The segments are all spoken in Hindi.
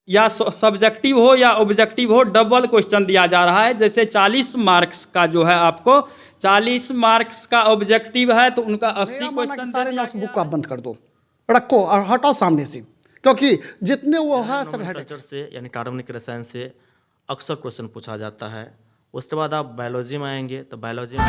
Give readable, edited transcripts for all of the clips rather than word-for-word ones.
या सब्जेक्टिव हो या ऑब्जेक्टिव हो, डबल क्वेश्चन दिया जा रहा है। जैसे 40 मार्क्स का जो है, आपको 40 मार्क्स का ऑब्जेक्टिव है तो उनका 80 क्वेश्चन सारे नोट्स बुक को आप बंद कर दो, रखो और हटाओ सामने से, क्योंकि जितने वो है सब कल्चर से यानी कार्बनिक रसायन से अक्सर क्वेश्चन पूछा जाता है। उसके बाद आप बायोलॉजी में आएंगे तो बायोलॉजी में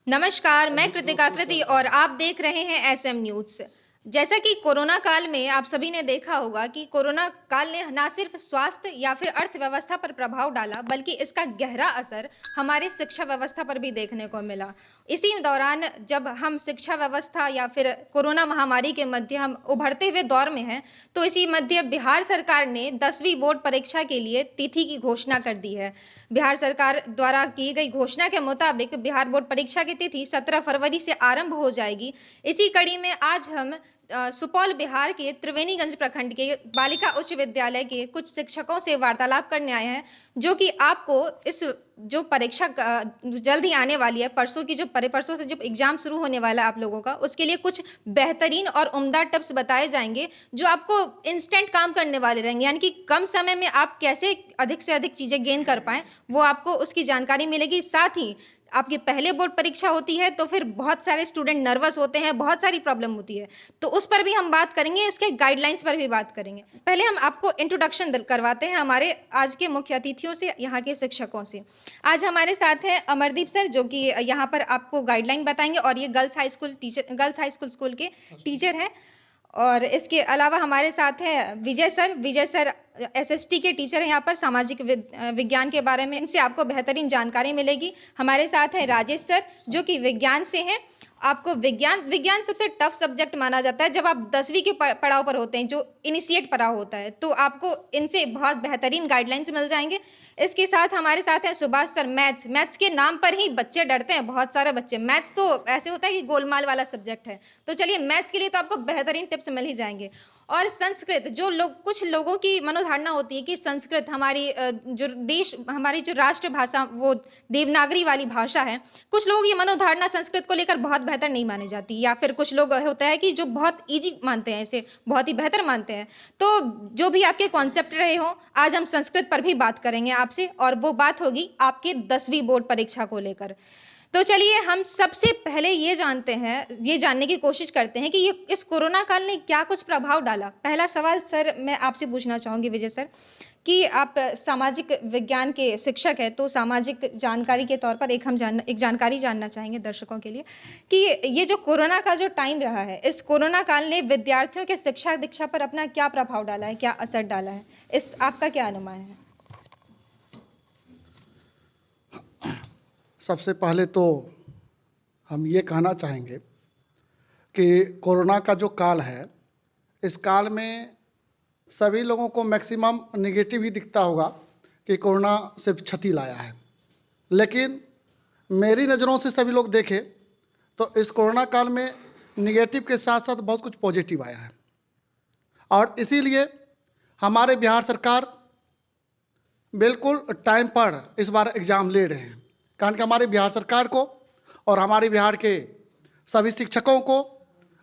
नमस्कार, मैं कृतिका कृति और आप देख रहे हैं एसएम न्यूज़। जैसा कि कोरोना काल में आप सभी ने देखा होगा कि कोरोना काल ने ना सिर्फ स्वास्थ्य या फिर अर्थव्यवस्था पर प्रभाव डाला, बल्कि इसका गहरा असर हमारे शिक्षा व्यवस्था पर भी देखने को मिला। इसी दौरान जब हम शिक्षा व्यवस्था या फिर कोरोना महामारी के मध्य हम उभरते हुए दौर में हैं, तो इसी मध्य बिहार सरकार ने 10वीं बोर्ड परीक्षा के लिए तिथि की घोषणा कर दी है। बिहार सरकार द्वारा की गई घोषणा के मुताबिक बिहार बोर्ड परीक्षा की तिथि 17 फरवरी से आरंभ हो जाएगी। इसी कड़ी में आज हम सुपौल बिहार के त्रिवेणीगंज प्रखंड के बालिका उच्च विद्यालय के कुछ शिक्षकों से वार्तालाप करने आए हैं, जो कि आपको इस जो परीक्षा जल्द ही आने वाली है, परसों से जब एग्जाम शुरू होने वाला है आप लोगों का, उसके लिए कुछ बेहतरीन और उम्दा टिप्स बताए जाएंगे जो आपको इंस्टेंट काम करने वाले रहेंगे, यानी कि कम समय में आप कैसे अधिक से अधिक चीजें गेन कर पाएं, वो आपको उसकी जानकारी मिलेगी। साथ ही आपकी पहले बोर्ड परीक्षा होती है तो फिर बहुत सारे स्टूडेंट नर्वस होते हैं, बहुत सारी प्रॉब्लम होती है, तो उस पर भी हम बात करेंगे, इसके गाइडलाइंस पर भी बात करेंगे। पहले हम आपको इंट्रोडक्शन करवाते हैं हमारे आज के मुख्य अतिथियों से, यहाँ के शिक्षकों से। आज हमारे साथ हैं अमरदीप सर, जो कि यहाँ पर आपको गाइडलाइन बताएंगे, और ये गर्ल्स हाई स्कूल स्कूल के टीचर हैं। और इसके अलावा हमारे साथ हैं विजय सर एसएसटी के टीचर हैं, यहाँ पर सामाजिक विज्ञान के बारे में इनसे आपको बेहतरीन जानकारी मिलेगी। हमारे साथ हैं राजेश सर, जो कि विज्ञान से हैं। आपको विज्ञान सबसे टफ सब्जेक्ट माना जाता है जब आप 10वीं के पड़ाव पर होते हैं, जो इनिशिएट पड़ाव होता है, तो आपको इनसे बहुत बेहतरीन गाइडलाइंस मिल जाएंगे। इसके साथ हमारे साथ है सुभाष सर, मैथ्स के नाम पर ही बच्चे डरते हैं, बहुत सारे बच्चे। मैथ्स तो ऐसे होता है कि गोलमाल वाला सब्जेक्ट है, तो चलिए मैथ्स के लिए तो आपको बेहतरीन टिप्स मिल ही जाएंगे। और संस्कृत, कुछ लोगों की मनोधारणा होती है कि संस्कृत हमारी जो राष्ट्रभाषा वो देवनागरी वाली भाषा है, कुछ लोगों की मनोधारणा संस्कृत को लेकर बहुत बेहतर नहीं मानी जाती, या फिर कुछ लोग होता है कि जो बहुत ईजी मानते हैं, इसे बहुत ही बेहतर मानते हैं। तो जो भी आपके कॉन्सेप्ट रहे हो, आज हम संस्कृत पर भी बात करेंगे आपसे, और वो बात होगी आपके 10वीं बोर्ड परीक्षा को लेकर। तो चलिए हम सबसे पहले ये जानने की कोशिश करते हैं कि ये इस कोरोना काल ने क्या कुछ प्रभाव डाला। पहला सवाल सर मैं आपसे पूछना चाहूंगी विजय सर, कि आप सामाजिक विज्ञान के शिक्षक हैं, तो सामाजिक जानकारी के तौर पर एक जानकारी जानना चाहेंगे दर्शकों के लिए कि ये जो कोरोना का जो टाइम रहा है, इस कोरोना काल ने विद्यार्थियों के शिक्षा दीक्षा पर अपना क्या प्रभाव डाला है, क्या असर डाला है, इस आपका क्या अनुमान है? सबसे पहले तो हम ये कहना चाहेंगे कि कोरोना का जो काल है, इस काल में सभी लोगों को मैक्सिमम नेगेटिव ही दिखता होगा कि कोरोना सिर्फ क्षति लाया है, लेकिन मेरी नज़रों से सभी लोग देखें तो इस कोरोना काल में नेगेटिव के साथ साथ बहुत कुछ पॉजिटिव आया है। और इसीलिए हमारे बिहार सरकार बिल्कुल टाइम पर इस बार एग्ज़ाम ले रहे हैं, कारण कि हमारे बिहार सरकार को और हमारे बिहार के सभी शिक्षकों को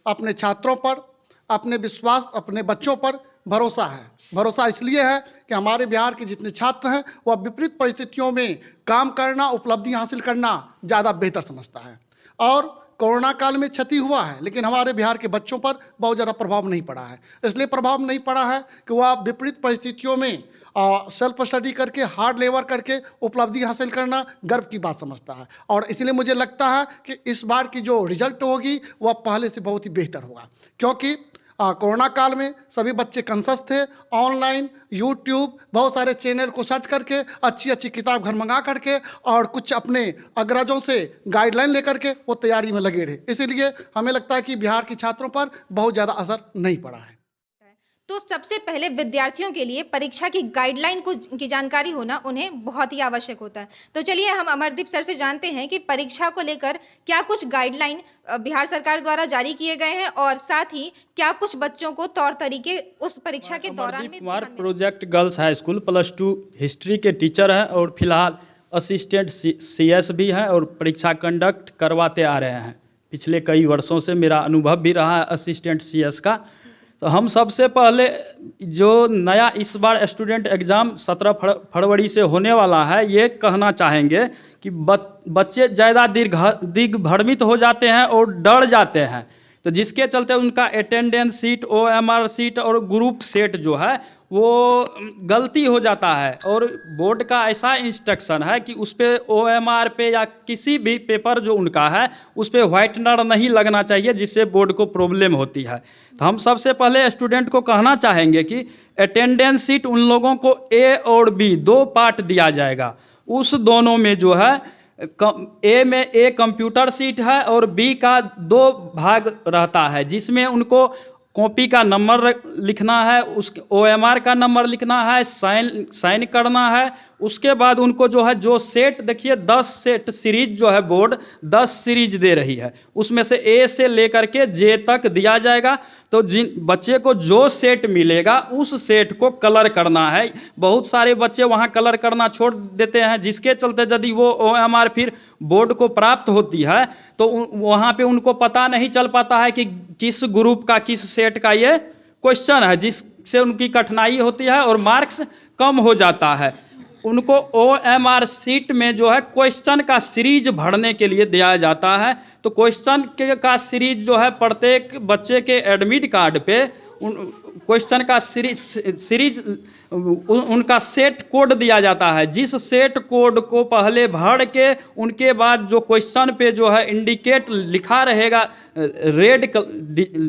अपने छात्रों पर, अपने विश्वास, अपने बच्चों पर भरोसा है। भरोसा इसलिए है कि हमारे बिहार के जितने छात्र हैं वह विपरीत परिस्थितियों में काम करना, उपलब्धि हासिल करना ज़्यादा बेहतर समझता है। और कोरोना काल में क्षति हुआ है, लेकिन हमारे बिहार के बच्चों पर बहुत ज़्यादा प्रभाव नहीं पड़ा है। इसलिए प्रभाव नहीं पड़ा है कि वह विपरीत परिस्थितियों में सेल्फ स्टडी करके, हार्ड लेबर करके उपलब्धि हासिल करना गर्व की बात समझता है। और इसलिए मुझे लगता है कि इस बार की जो रिजल्ट होगी वह पहले से बहुत ही बेहतर होगा, क्योंकि कोरोना काल में सभी बच्चे कंसस थे। ऑनलाइन यूट्यूब बहुत सारे चैनल को सर्च करके अच्छी अच्छी किताब घर मंगा करके और कुछ अपने अग्रजों से गाइडलाइन लेकर के वो तैयारी में लगे रहे। इसीलिए हमें लगता है कि बिहार के छात्रों पर बहुत ज़्यादा असर नहीं पड़ा है। तो सबसे पहले विद्यार्थियों के लिए परीक्षा की गाइडलाइन की जानकारी होना उन्हें बहुत ही आवश्यक होता है। तो चलिए हम अमरदीप सर से जानते हैं कि परीक्षा को लेकर क्या कुछ गाइडलाइन बिहार सरकार द्वारा जारी किए गए हैं, और साथ ही क्या कुछ बच्चों को तौर तरीके उस परीक्षा के दौरान में। Project girls high school +2 history के टीचर हैं और फिलहाल असिस्टेंट CS भी हैं और परीक्षा कंडक्ट करवाते आ रहे हैं। पिछले कई वर्षों से मेरा अनुभव भी रहा है असिस्टेंट सीएस का। तो हम सबसे पहले जो नया इस बार स्टूडेंट एग्ज़ाम 17 फरवरी से होने वाला है, ये कहना चाहेंगे कि बच्चे ज़्यादा दिग्भ्रमित हो जाते हैं और डर जाते हैं, तो जिसके चलते उनका अटेंडेंस सीट, OMR सीट और ग्रुप सेट जो है वो गलती हो जाता है। और बोर्ड का ऐसा इंस्ट्रक्शन है कि उस पर OMR पे या किसी भी पेपर जो उनका है उस पर व्हाइटनर नहीं लगना चाहिए, जिससे बोर्ड को प्रॉब्लम होती है। तो हम सबसे पहले स्टूडेंट को कहना चाहेंगे कि अटेंडेंस सीट उन लोगों को A और B 2 पार्ट दिया जाएगा। उस दोनों में जो है A में A कंप्यूटर सीट है और B का 2 भाग रहता है, जिसमें उनको कॉपी का नंबर लिखना है, उस OMR का नंबर लिखना है, साइन करना है। उसके बाद उनको जो है जो सेट, देखिए 10 सेट सीरीज जो है बोर्ड 10 सीरीज दे रही है, उसमें से A से लेकर के J तक दिया जाएगा। तो जिन बच्चे को जो सेट मिलेगा उस सेट को कलर करना है। बहुत सारे बच्चे वहाँ कलर करना छोड़ देते हैं, जिसके चलते यदि वो OMR फिर बोर्ड को प्राप्त होती है तो वहाँ पे उनको पता नहीं चल पाता है कि किस ग्रुप का किस सेट का ये क्वेश्चन है, जिससे उनकी कठिनाई होती है और मार्क्स कम हो जाता है। उनको OMR सीट में जो है क्वेश्चन का सीरीज भरने के लिए दिया जाता है। तो क्वेश्चन का सीरीज जो है प्रत्येक बच्चे के एडमिट कार्ड पे क्वेश्चन का सीरीज उनका सेट कोड दिया जाता है, जिस सेट कोड को पहले भर के उनके बाद जो क्वेश्चन पे जो है इंडिकेट लिखा रहेगा रेड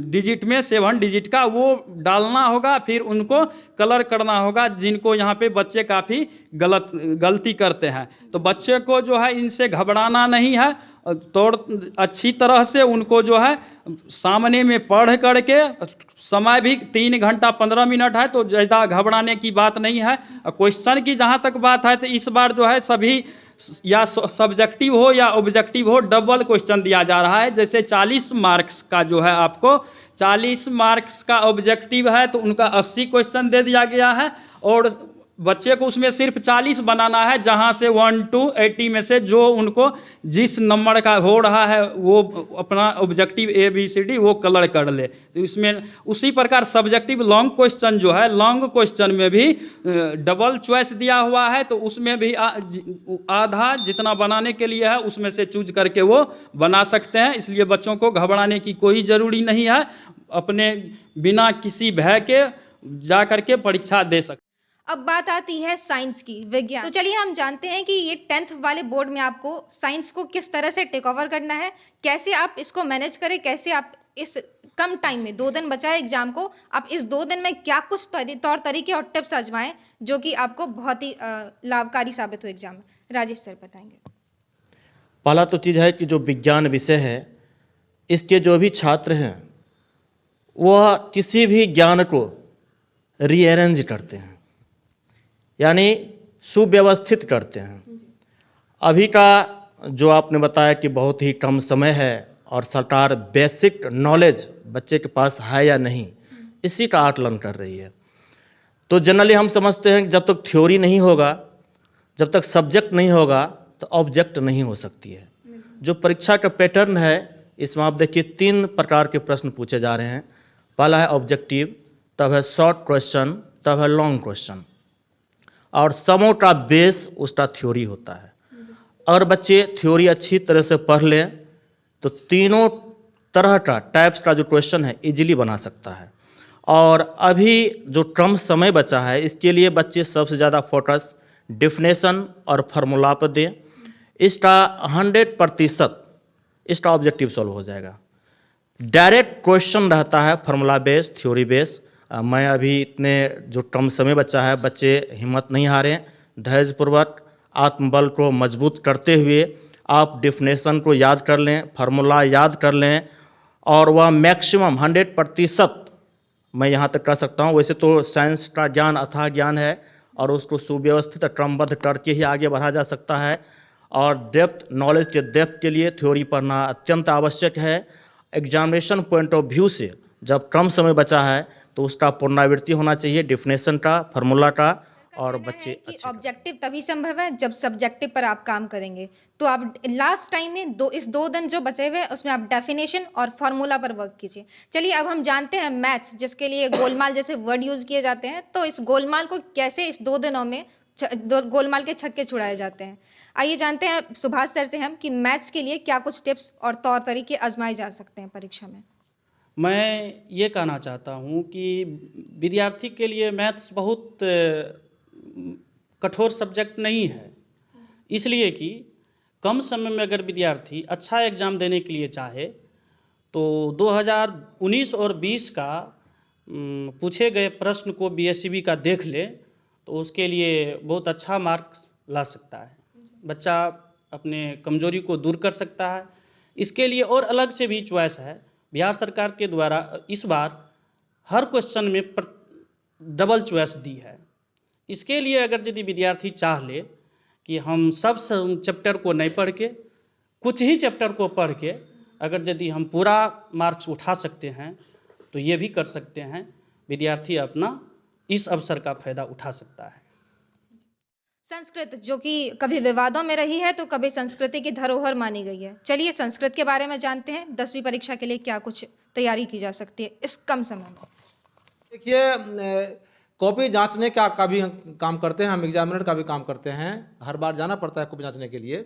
डिजिट में 7 डिजिट का, वो डालना होगा, फिर उनको कलर करना होगा। जिनको यहाँ पे बच्चे काफ़ी गलती करते हैं, तो बच्चे को जो है इनसे घबराना नहीं है। तो अच्छी तरह से उनको जो है सामने में पढ़ करके, समय भी 3 घंटा 15 मिनट है, तो ज़्यादा घबराने की बात नहीं है। क्वेश्चन की जहाँ तक बात है तो इस बार जो है सभी या सब्जेक्टिव हो या ऑब्जेक्टिव हो, डबल क्वेश्चन दिया जा रहा है। जैसे 40 मार्क्स का जो है आपको 40 मार्क्स का ऑब्जेक्टिव है तो उनका 80 क्वेश्चन दे दिया गया है, और बच्चे को उसमें सिर्फ 40 बनाना है, जहां से 1 to 80 में से जो उनको जिस नंबर का हो रहा है वो अपना ऑब्जेक्टिव ABCD वो कलर कर ले। तो इसमें उसी प्रकार सब्जेक्टिव लॉन्ग क्वेश्चन जो है, लॉन्ग क्वेश्चन में भी डबल चॉइस दिया हुआ है, तो उसमें भी आधा जितना बनाने के लिए है उसमें से चूज करके वो बना सकते हैं। इसलिए बच्चों को घबराने की कोई ज़रूरी नहीं है, अपने बिना किसी भय के जा करके परीक्षा दे सकते। अब बात आती है साइंस की, विज्ञान। तो चलिए हम जानते हैं कि ये 10th वाले बोर्ड में आपको साइंस को किस तरह से टेक ओवर करना है, कैसे आप इसको मैनेज करें, कैसे आप इस कम टाइम में 2 दिन बचा है एग्जाम को, आप इस 2 दिन में क्या कुछ तौर तरीके और टिप्स आजमाएं जो कि आपको बहुत ही लाभकारी साबित हो एग्जाम में। राजेश सर बताएंगे। पहला तो चीज़ है कि जो विज्ञान विषय है, इसके जो भी छात्र हैं वह किसी भी ज्ञान को रीअरेंज करते हैं, यानी सुव्यवस्थित करते हैं। अभी का जो आपने बताया कि बहुत ही कम समय है और सरकार बेसिक नॉलेज बच्चे के पास है या नहीं, इसी का आकलन कर रही है। तो जनरली हम समझते हैं कि जब तक थ्योरी नहीं होगा, जब तक सब्जेक्ट नहीं होगा, तो ऑब्जेक्ट नहीं हो सकती है। जो परीक्षा का पैटर्न है, इसमें आप देखिए 3 प्रकार के प्रश्न पूछे जा रहे हैं। पहला है ऑब्जेक्टिव, तब है शॉर्ट क्वेश्चन, तब है लॉन्ग क्वेश्चन, और समों का बेस उसका थ्योरी होता है। अगर बच्चे थ्योरी अच्छी तरह से पढ़ लें तो तीनों तरह का टाइप्स का जो क्वेश्चन है इजीली बना सकता है। और अभी जो कम समय बचा है, इसके लिए बच्चे सबसे ज़्यादा फोकस डिफिनेशन और फार्मूला पर दें। इसका 100% इसका ऑब्जेक्टिव सॉल्व हो जाएगा। डायरेक्ट क्वेश्चन रहता है फार्मूला बेस, थ्योरी बेस। मैं अभी इतने जो कम समय बचा है, बच्चे हिम्मत नहीं हारें, धैर्यपूर्वक आत्मबल को मजबूत करते हुए आप डिफिनेशन को याद कर लें, फार्मूला याद कर लें, और वह मैक्सिमम 100% मैं यहाँ तक कर सकता हूँ। वैसे तो साइंस का ज्ञान अथाह ज्ञान है और उसको सुव्यवस्थित क्रमबद्ध करके ही आगे बढ़ा जा सकता है। और डेप्थ, नॉलेज के डेप्थ के लिए थ्योरी पढ़ना अत्यंत आवश्यक है। एग्जामिनेशन पॉइंट ऑफ व्यू से जब कम समय बचा है तो उसका पुनरावृत्ति होना चाहिए, डिफिनेशन का, फार्मूला का और कहना बच्चे है कि अच्छे करें। ऑब्जेक्टिव तभी संभव है जब सब्जेक्टिव पर आप काम करेंगे। तो आप लास्ट टाइम में इस 2 दिन जो बचे हुए हैं उसमें आप डेफिनेशन और फार्मूला पर वर्क कीजिए। चलिए अब हम जानते हैं मैथ्स जिसके लिए गोलमाल जैसे वर्ड यूज़ किए जाते हैं, तो इस गोलमाल को कैसे इस 2 दिनों में गोलमाल के छक्के छुड़ाए जाते हैं। आइए जानते हैं सुभाष सर से हम कि मैथ्स के लिए क्या कुछ टिप्स और तौर तरीके आजमाए जा सकते हैं परीक्षा में। मैं ये कहना चाहता हूँ कि विद्यार्थी के लिए मैथ्स बहुत कठोर सब्जेक्ट नहीं है, इसलिए कि कम समय में अगर विद्यार्थी अच्छा एग्ज़ाम देने के लिए चाहे तो 2019 और 20 का पूछे गए प्रश्न को बीएसईबी का देख ले तो उसके लिए बहुत अच्छा मार्क्स ला सकता है। बच्चा अपने कमजोरी को दूर कर सकता है। इसके लिए और अलग से भी चॉइस है। बिहार सरकार के द्वारा इस बार हर क्वेश्चन में डबल चॉइस दी है। इसके लिए अगर यदि विद्यार्थी चाह ले कि हम सब चैप्टर को नहीं पढ़ के कुछ ही चैप्टर को पढ़ के अगर यदि हम पूरा मार्क्स उठा सकते हैं तो ये भी कर सकते हैं। विद्यार्थी अपना इस अवसर का फायदा उठा सकता है। संस्कृत जो कि कभी विवादों में रही है तो कभी संस्कृति की धरोहर मानी गई है। चलिए संस्कृत के बारे में जानते हैं। 10वीं परीक्षा के लिए क्या कुछ तैयारी की जा सकती है इस कम समय में। देखिए, कॉपी जांचने का भी काम करते हैं हम, एग्जामिनर का भी काम करते हैं। हर बार जाना पड़ता है कॉपी जांचने के लिए।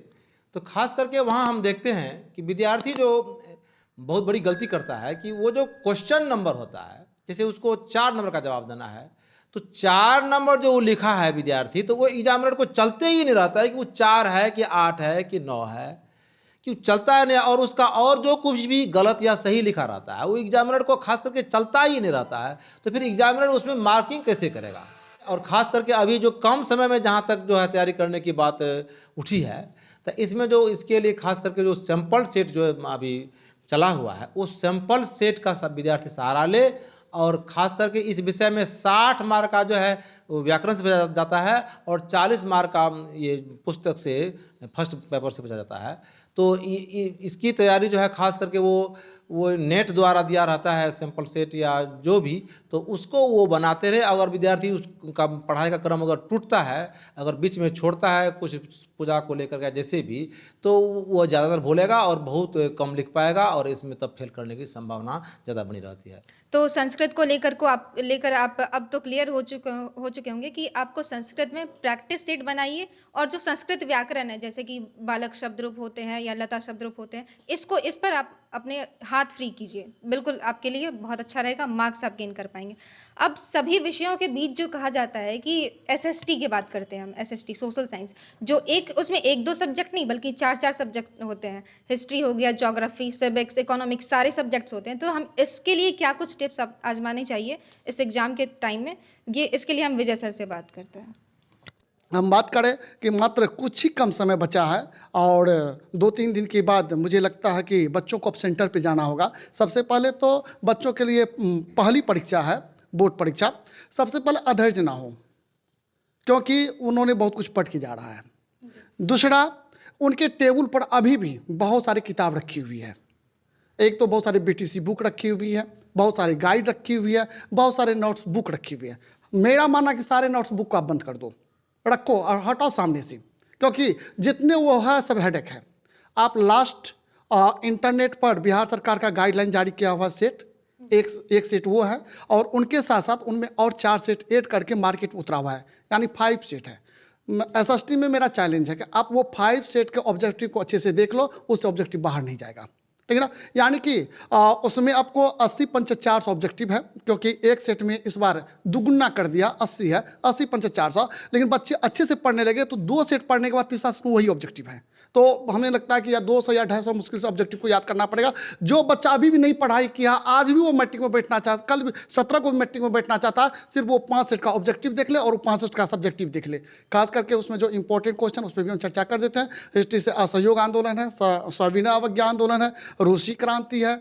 तो खास करके वहाँ हम देखते हैं कि विद्यार्थी जो बहुत बड़ी गलती करता है कि वो जो क्वेश्चन नंबर होता है, जैसे उसको 4 नंबर का जवाब देना है, तो 4 नंबर जो वो लिखा है विद्यार्थी, तो वो एग्जामिनर को चलते ही नहीं रहता है कि वो 4 है कि 8 है कि 9 है, कि चलता है नहीं। और उसका और जो कुछ भी गलत या सही लिखा रहता है वो एग्जामिनर को खास करके चलता ही नहीं रहता है। तो फिर एग्जामिनर उसमें मार्किंग कैसे करेगा। और ख़ास करके अभी जो कम समय में जहाँ तक जो है तैयारी करने की बात उठी है, तो इसमें जो इसके लिए खास करके जो सैंपल सेट जो अभी चला हुआ है, वो सैंपल सेट का सब विद्यार्थी सहारा ले। और ख़ास करके इस विषय में 60 मार्क का जो है वो व्याकरण से पूछा जाता है और 40 मार्क का ये पुस्तक से फर्स्ट पेपर से पूछा जाता है। तो इसकी तैयारी जो है खास करके वो नेट द्वारा दिया रहता है सैंपल सेट या जो भी, तो उसको वो बनाते रहे। अगर विद्यार्थी उसका पढ़ाई का क्रम अगर टूटता है, अगर बीच में छोड़ता है कुछ पूजा को लेकर के जैसे भी, तो वो ज़्यादातर भूलेगा और बहुत कम लिख पाएगा और इसमें तब फेल करने की संभावना ज़्यादा बनी रहती है। तो संस्कृत को लेकर आप अब तो क्लियर हो चुके होंगे कि आपको संस्कृत में प्रैक्टिस सेट बनाइए और जो संस्कृत व्याकरण है जैसे कि बालक शब्द रूप होते हैं या लता शब्द रूप होते हैं, इस पर आप अपने हाथ फ्री कीजिए। बिल्कुल आपके लिए बहुत अच्छा रहेगा, मार्क्स आप गेन कर पाएंगे। अब सभी विषयों के बीच जो कहा जाता है कि एसएसटी की बात करते हैं हम, एसएसटी सोशल साइंस, जो उसमें 1-2 सब्जेक्ट नहीं बल्कि 4-4 सब्जेक्ट होते हैं। हिस्ट्री हो गया, ज्योग्राफी, सिविक्स, इकोनॉमिक्स, सारे सब्जेक्ट्स होते हैं। तो हम इसके लिए क्या कुछ टिप्स आजमाने चाहिए इस एग्जाम के टाइम में, ये इसके लिए हम विजय सर से बात करते हैं। हम बात करें कि मात्र कुछ ही कम समय बचा है और 2-3 दिन के बाद मुझे लगता है कि बच्चों को अब सेंटर पे जाना होगा। सबसे पहले तो बच्चों के लिए पहली परीक्षा है बोर्ड परीक्षा। सबसे पहले अधैर्य ना हो, क्योंकि उन्होंने बहुत कुछ पढ़ के जा रहा है। दूसरा, उनके टेबल पर अभी भी बहुत सारी किताब रखी हुई है। एक तो बहुत सारी बीटीसी बुक रखी हुई है, बहुत सारी गाइड रखी हुई है, बहुत सारे नोट्स बुक रखी हुई है। मेरा मानना कि सारे नोट्स बुक को आप बंद कर दो, रखो और हटाओ सामने से, क्योंकि जितने वो है सब हेडेक है। आप लास्ट इंटरनेट पर बिहार सरकार का गाइडलाइन जारी किया हुआ सेट एक सेट वो है और उनके साथ साथ उनमें और 4 सेट ऐड करके मार्केट में उतरा हुआ है, यानी 5 सेट है। एसएसटी में मेरा चैलेंज है कि आप वो 5 सेट के ऑब्जेक्टिव को अच्छे से देख लो, उससे ऑब्जेक्टिव बाहर नहीं जाएगा, ठीक है ना। यानी कि उसमें आपको 80 पंच 400 ऑब्जेक्टिव है, क्योंकि एक सेट में इस बार दुगुना कर दिया, 80 है, 80 पंच 400। लेकिन बच्चे अच्छे से पढ़ने लगे तो 2 सेट पढ़ने के बाद तीसरा सेट वही ऑब्जेक्टिव है। तो हमें लगता है कि या 200 या 250 मुश्किल से ऑब्जेक्टिव को याद करना पड़ेगा। जो बच्चा अभी भी नहीं पढ़ाई किया, आज भी वो मैट्रिक में बैठना चाहता, कल 17 को मैट्रिक में बैठना चाहता, सिर्फ वो 5 सेट का ऑब्जेक्टिव देख ले और 5 सेट का सब्जेक्टिव देख ले। खास करके उसमें जो इंपॉर्टेंट क्वेश्चन, उस पर भी हम चर्चा कर देते हैं। हिस्ट्री से असहयोग आंदोलन है, सविनय अवज्ञा आंदोलन है, रूसी क्रांति है,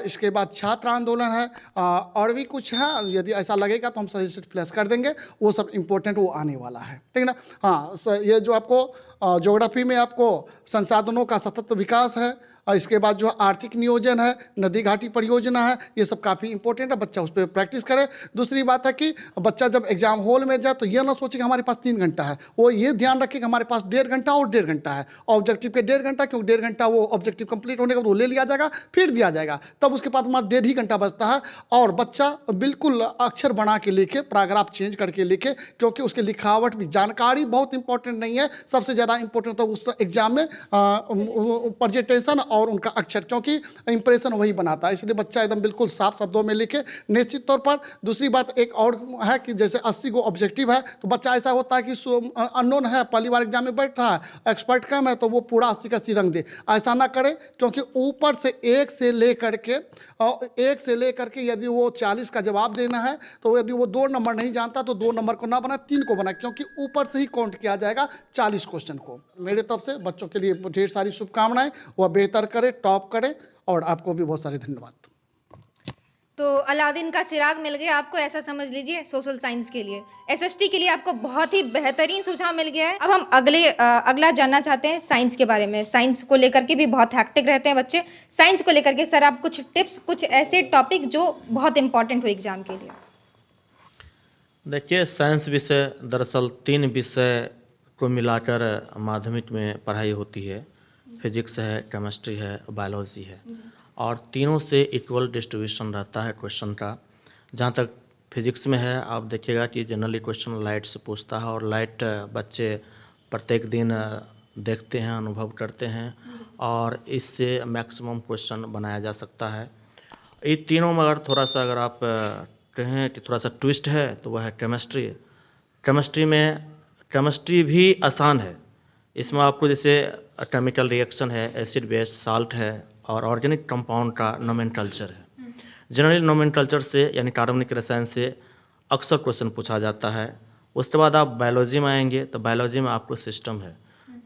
इसके बाद छात्र आंदोलन है, और भी कुछ है। यदि ऐसा लगेगा तो हम सही सेट फ्लैश कर देंगे, वो सब इंपॉर्टेंट वो आने वाला है, ठीक है ना। हाँ, ये जो आपको ज्योग्राफी में आपको संसाधनों का सतत विकास है, और इसके बाद जो है आर्थिक नियोजन है, नदी घाटी परियोजना है, ये सब काफ़ी इंपॉर्टेंट है, बच्चा उस पर प्रैक्टिस करे। दूसरी बात है कि बच्चा जब एग्जाम हॉल में जाए तो ये ना सोचे कि हमारे पास 3 घंटा है, वो ये ध्यान रखे कि हमारे पास 1.5 घंटा और 1.5 घंटा है। ऑब्जेक्टिव के 1.5 घंटा, क्योंकि 1.5 घंटा वो ऑब्जेक्टिव कंप्लीट होने के बाद वो ले लिया जाएगा, फिर दिया जाएगा, तब उसके पास हमारा 1.5 ही घंटा बचता है। और बच्चा बिल्कुल अक्षर बना के लिखे, पैराग्राफ चेंज करके लिखे, क्योंकि उसकी लिखावट भी, जानकारी बहुत इंपॉर्टेंट नहीं है, सबसे ज़्यादा इंपॉर्टेंट तो उस एग्जाम में प्रेजेंटेशन और उनका अक्षर, क्योंकि इंप्रेशन वही बनाता है। इसलिए बच्चा एकदम बिल्कुल साफ शब्दों में लिखे निश्चित तौर पर। दूसरी बात एक और है कि जैसे 80 को ऑब्जेक्टिव है, तो बच्चा ऐसा होता है कि अननोन है, पहली बार एग्जाम में बैठ रहा है, एक्सपर्ट कम है, तो वो पूरा 80 का 80 रंग दे। ऐसा ना करे, क्योंकि ऊपर से 1 से लेकर के यदि वो 40 का जवाब देना है, तो यदि वो 2 नंबर नहीं जानता तो 2 नंबर को ना बनाए, 3 को बनाए, क्योंकि ऊपर से ही काउंट किया जाएगा 40 क्वेश्चन को। मेरे तरफ से बच्चों के लिए ढेर सारी शुभकामनाएं, वह बेहतर करे, टॉप करे, और आपको भी बहुत सारे धन्यवाद। तो अलादीन का चिराग मिल गया आपको, ऐसा समझ लीजिए सोशल साइंस के लिए। एसएसटी के लिए आपको बहुत ही बेहतरीन सुझाव मिल गया है। अब हम अगला जानना चाहते हैं साइंस के बारे में। साइंस को लेकर के भी बहुत हैक्टिक रहते हैं बच्चे। साइंस को लेकर के सर आप कुछ टिप्स, कुछ ऐसे टॉपिक जो बहुत इंपॉर्टेंट हो एग्जाम के लिए। देखिए, साइंस विषय दरअसल 3 विषय को मिलाकर माध्यमिक में पढ़ाई होती है। फिजिक्स है, केमिस्ट्री है, बायोलॉजी है, और तीनों से इक्वल डिस्ट्रीब्यूशन रहता है क्वेश्चन का। जहाँ तक फिजिक्स में है, आप देखिएगा कि जनरली क्वेश्चन लाइट से पूछता है, और लाइट बच्चे प्रत्येक दिन देखते हैं, अनुभव करते हैं, और इससे मैक्सिमम क्वेश्चन बनाया जा सकता है। ये तीनों में अगर थोड़ा सा, अगर आप कहें कि थोड़ा सा ट्विस्ट है, तो वह है केमिस्ट्री। केमिस्ट्री भी आसान है। इसमें आपको जैसे केमिकल रिएक्शन है, एसिड बेस, साल्ट है, और ऑर्गेनिक कंपाउंड का नोमेनक्लेचर है। जनरली नोमेनक्लेचर से, यानी कार्बनिक रसायन से अक्सर क्वेश्चन पूछा जाता है। उसके बाद आप बायोलॉजी में आएंगे, तो बायोलॉजी में आपको सिस्टम है।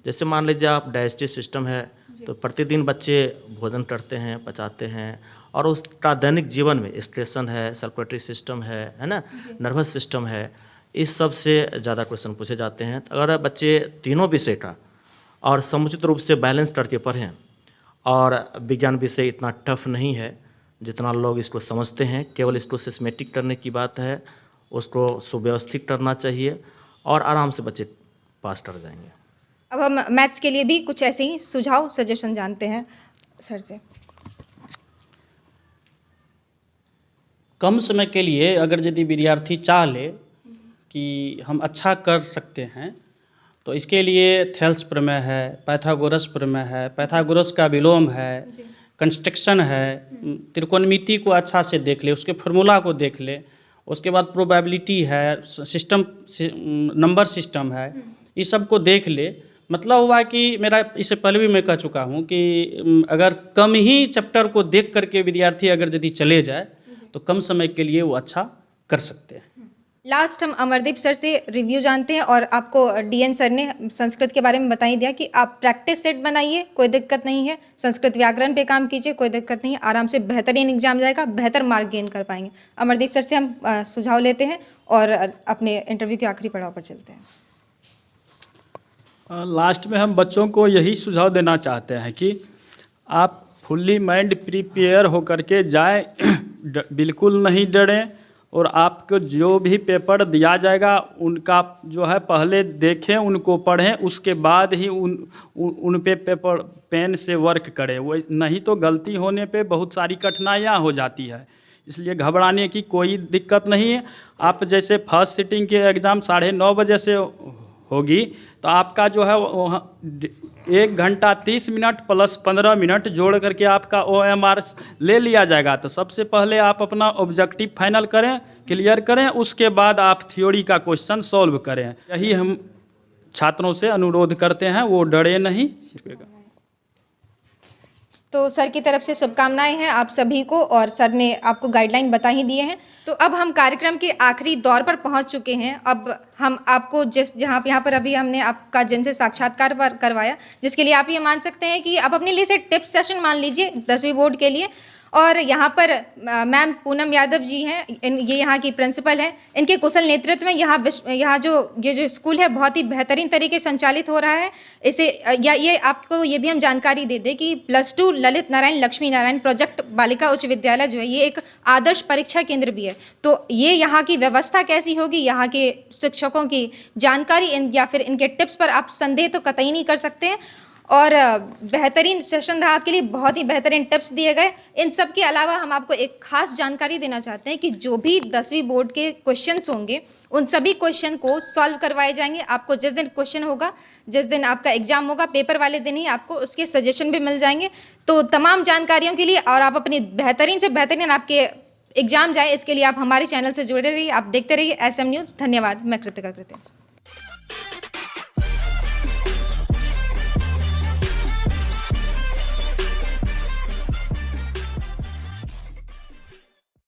जैसे मान लीजिए आप डाइजेस्टिव सिस्टम है, तो प्रतिदिन बच्चे भोजन करते हैं, पचाते हैं, और उसका दैनिक जीवन में एक्सक्रीशन है, सर्कुलेटरी सिस्टम है ना, नर्वस सिस्टम है, इस सब से ज़्यादा क्वेश्चन पूछे जाते हैं। तो अगर बच्चे तीनों विषय का और समुचित रूप से बैलेंस करके पढ़ें, और विज्ञान विषय इतना टफ नहीं है जितना लोग इसको समझते हैं, केवल इसको सिस्टेमेटिक करने की बात है, उसको सुव्यवस्थित करना चाहिए, और आराम से बच्चे पास कर जाएंगे। अब हम मैथ्स के लिए भी कुछ ऐसे ही सुझाव, सजेशन जानते हैं सर से। कम समय के लिए अगर यदि विद्यार्थी चाह ले कि हम अच्छा कर सकते हैं, तो इसके लिए थेल्स प्रमेय है, पाइथागोरस प्रमेय है, पाइथागोरस का विलोम है, कंस्ट्रक्शन है, त्रिकोणमिति को अच्छा से देख ले, उसके फार्मूला को देख ले, उसके बाद प्रोबेबिलिटी है, सिस्टम, नंबर सिस्टम है, इस सब को देख ले। मतलब हुआ कि मेरा, इससे पहले भी मैं कह चुका हूँ कि अगर कम ही चैप्टर को देख करके विद्यार्थी अगर यदि चले जाए, तो कम समय के लिए वो अच्छा कर सकते हैं। लास्ट हम अमरदीप सर से रिव्यू जानते हैं, और आपको डीएन सर ने संस्कृत के बारे में बता ही दिया कि आप प्रैक्टिस सेट बनाइए, कोई दिक्कत नहीं है, संस्कृत व्याकरण पे काम कीजिए, कोई दिक्कत नहीं है, आराम से बेहतरीन एग्जाम जाएगा, बेहतर मार्क गेन कर पाएंगे। अमरदीप सर से हम सुझाव लेते हैं और अपने इंटरव्यू के आखिरी पड़ाव पर चलते हैं। लास्ट में हम बच्चों को यही सुझाव देना चाहते हैं कि आप फुल्ली माइंड प्रिपेयर होकर के जाएं, बिल्कुल नहीं डरें, और आपको जो भी पेपर दिया जाएगा उनका जो है पहले देखें, उनको पढ़ें, उसके बाद ही उन पे पेपर पेन से वर्क करें। वो नहीं तो गलती होने पे बहुत सारी कठिनाइयाँ हो जाती है, इसलिए घबराने की कोई दिक्कत नहीं है। आप जैसे फर्स्ट सिटिंग के एग्ज़ाम 9:30 बजे से होगी, तो आपका जो है 1 घंटा 30 मिनट प्लस 15 मिनट जोड़ करके आपका OMR ले लिया जाएगा। तो सबसे पहले आप अपना ऑब्जेक्टिव फाइनल करें, क्लियर करें, उसके बाद आप थ्योरी का क्वेश्चन सॉल्व करें। यही हम छात्रों से अनुरोध करते हैं, वो डरे नहीं। तो सर की तरफ से शुभकामनाएं हैं आप सभी को, और सर ने आपको गाइडलाइन बता ही दिए हैं। तो अब हम कार्यक्रम के आखिरी दौर पर पहुंच चुके हैं। अब हम आपको यहाँ पर अभी हमने आपका जिनसे साक्षात्कार करवाया, जिसके लिए आप ये मान सकते हैं कि आप अपने लिए से टिप्स सेशन मान लीजिए 10वीं बोर्ड के लिए। और यहाँ पर मैम पूनम यादव जी हैं, ये यहाँ की प्रिंसिपल हैं। इनके कुशल नेतृत्व में यहाँ जो ये स्कूल है बहुत ही बेहतरीन तरीके से संचालित हो रहा है। इसे ये आपको ये भी हम जानकारी दे दें कि +2 ललित नारायण लक्ष्मी नारायण प्रोजेक्ट बालिका उच्च विद्यालय जो है ये एक आदर्श परीक्षा केंद्र भी है। तो ये यहाँ की व्यवस्था कैसी होगी, यहाँ के शिक्षकों की जानकारी या फिर इनके टिप्स पर आप संदेह तो कतई नहीं कर सकते हैं। और बेहतरीन सेशन रहा आपके लिए, बहुत ही बेहतरीन टिप्स दिए गए। इन सब के अलावा हम आपको एक खास जानकारी देना चाहते हैं कि जो भी 10वीं बोर्ड के क्वेश्चंस होंगे उन सभी क्वेश्चन को सॉल्व करवाए जाएंगे। आपको जिस दिन क्वेश्चन होगा, जिस दिन आपका एग्जाम होगा, पेपर वाले दिन ही आपको उसके सजेशन भी मिल जाएंगे। तो तमाम जानकारियों के लिए और आप अपनी बेहतरीन से बेहतरीन आपके एग्जाम जाए, इसके लिए आप हमारे चैनल से जुड़े रहिए, आप देखते रहिए SM न्यूज़। धन्यवाद। मैं कृतिका कृति।